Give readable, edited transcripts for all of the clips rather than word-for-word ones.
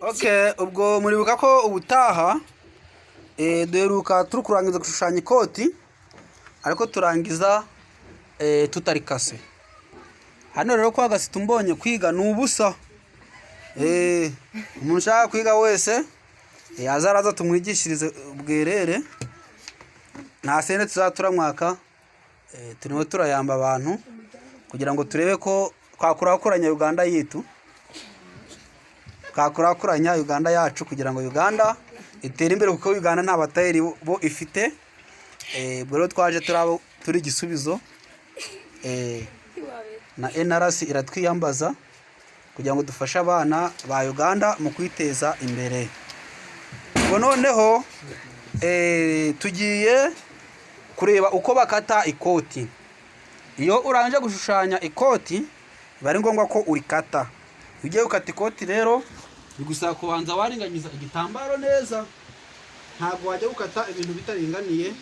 Okay, ubwo muribuka ko ubutaha duheruka turi kurangiza gushushanya ikoti ariko turangiza tutarikase. Hano rero kwa gasi tumbonye kwiga nubusa. Umuntu ushaka kwiga wese azaraza tumwigishirize ubwerere. Nta sene tuzatura mwaka turimo turayamba abantu kugira ngo turebe ko twakurakuranya Uganda yitu. Kakurakuranya Uganda yacu kugira ngo Uganda itere imbere kuko Uganda nta batayeri bo ifite. Ubwo rero twaje turi gisubizo na NRC iratwiyambaza kugira ngo dufashe abana ba Uganda mu kwiteza imbere. Ubwo noneho tugiye kureba uko bakata ikoti. Iyo uranje gushushanya ikoti bari ngombwa ko urikata. Ugiye gukata ikoti rero bigusaba kubanza waringaniza igitambaro neza. Ntabwo wajya gukata ibintu bitaringaniye,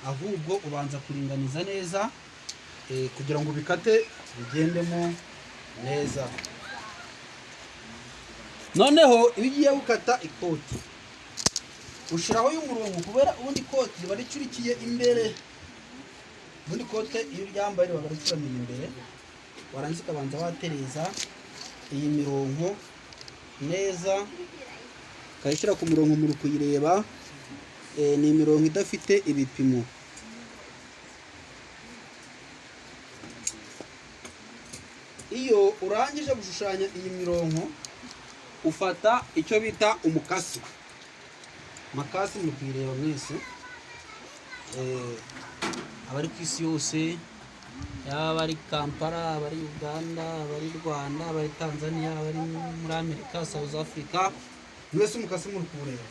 ahubwo ubanza kuringaniza neza kugira ngo bikate bigendemo neza. Noneho iyo ugiye gukata ikoti ushiraho y'umurongo kubera ubundi ikoti riba ricurikiye imbere. Ubundi kote iyo ryambaye riba ricuramiye imbere. Warangiza ukabanza watereza iyi mirongo neza, ukayishyira ku murongo muri kuyireba. Ni imirongo idafite ibipimo. Iyo urangije gushushanya iyi mirongo ufata icyo bita umukasi. Makasi muri kuyireba mwese, abari ku isi yose, yaba ari Kampala, abari Uganda, abari Rwanda, abari Tanzania, abari muri Amerika, South Africa, mwese umukasi muri kureba.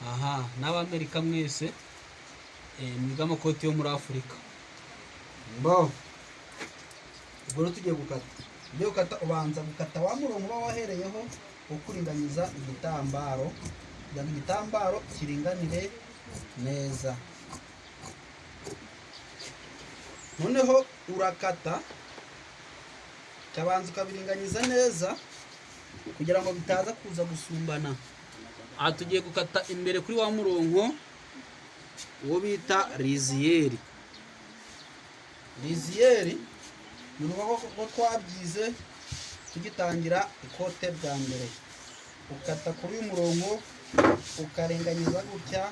Aha, n'Abamerika mwese mwiga amakoti yo muri Afurika. Ubwo tugiye gukata. Ugiye gukata ubanza gukata wa murongo uba wahereyeho ukuringaniza igitambaro kugira ngo igitambaro kiringanire neza. Noneho urakata cyabanza ukabiringaniza neza kugira ngo bitaza kuza gusumbana. Aha tugiye gukata imbere kuri wa murongo uwo bita riziyeri. Riziyeri ni urubaho twabyize tugitangira ikote bwa mbere. Ukata kuri uyu murongo ukarenganyiza gutya,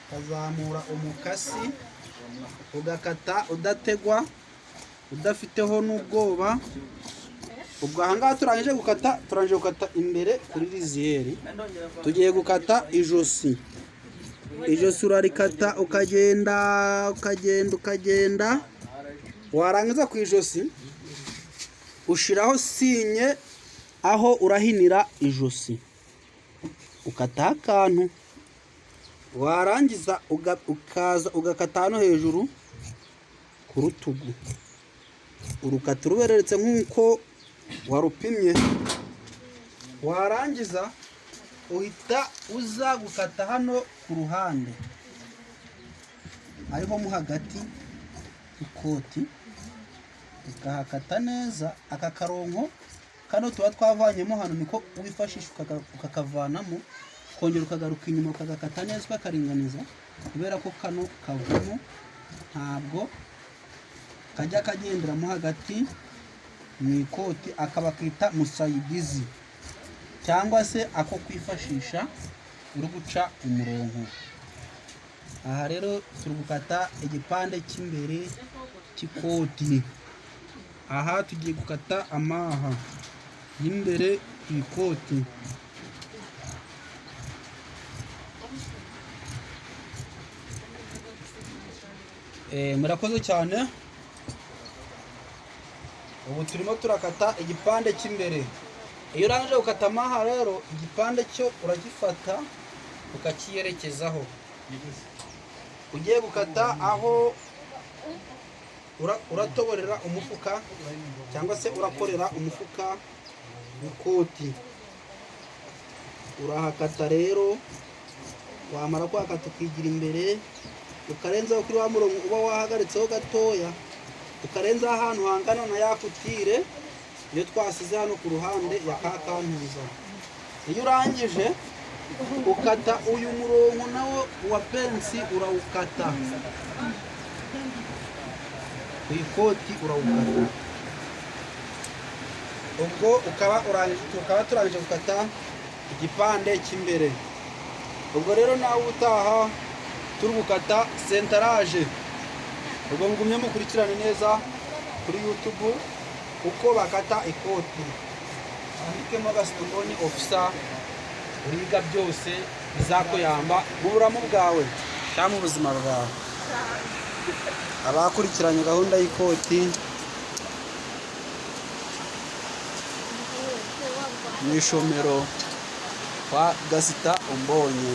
ukazamura umukasi, ugakata udategwa, udafiteho n'ubwoba. Ubwo ahangaha turangije gukata imbere kuri riziyeri. Tugiye gukata ijosi. Ijosi urarikata ukagenda. Warangiza ku ijosi ushiraho sinye aho urahinira ijosi, ukata akantu. Warangiza ukaza ugakata hano hejuru ku rutugu. Urukata rubereretse nk'uko warupimye. Warangiza uhita uza gukata hano ku ruhande ariho mu hagati ikoti, ukahakata neza. Aka karonko kano tuba twavanyemo hano niko wifashisha ukakavanamo, kongera ukagaruka inyuma ukagakata neza ukakaringaniza, kubera ko kano kavamo ntabwo kajya kagenderamo hagati mu ikoti. Akaba kita musayidizi cyangwa se ako kwifashisha uri guca umurongo. Aha rero turi gukata igipande cy'imbere cy'ikoti. Aha tugiye gukata amaha y'imbere ku ikoti. Murakoze cyane. Ubu turimo turakata igipande cy'imbere. Iyo urangije gukata amaha rero igipande cyo uragifata ukakiyerekezaho. Ugiye gukata aho uratoborera umufuka cyangwa se urakorera umufuka w'ikoti. Urahakata rero, wamara kwakata ukigira imbere, ukarenzaho kuri wa murongo uba wahagaritseho gatoya, ukarenzaho ahantu hangana na yakutire iyo twasize hano ku ruhande ya ka kantuza. Iyo urangije ukata uyu murongo nawo wa pensi urawukata ku ikoti urawukata. Ubwo tukaba turangije gukata igipande cy'imbere. Ubwo rero nawe utaha turi gukata sentaraje. Ubwo ngumye mukurikirane neza kuri YouTube uko bakata ikoti. Andikemo Gaston Officer, uriga byose bizakuyamba mu buramu bwawe cyangwa mu buzima bwawe. Abakurikiranye gahunda y'ikoti mu ishomero kwa Gasita Umbonye.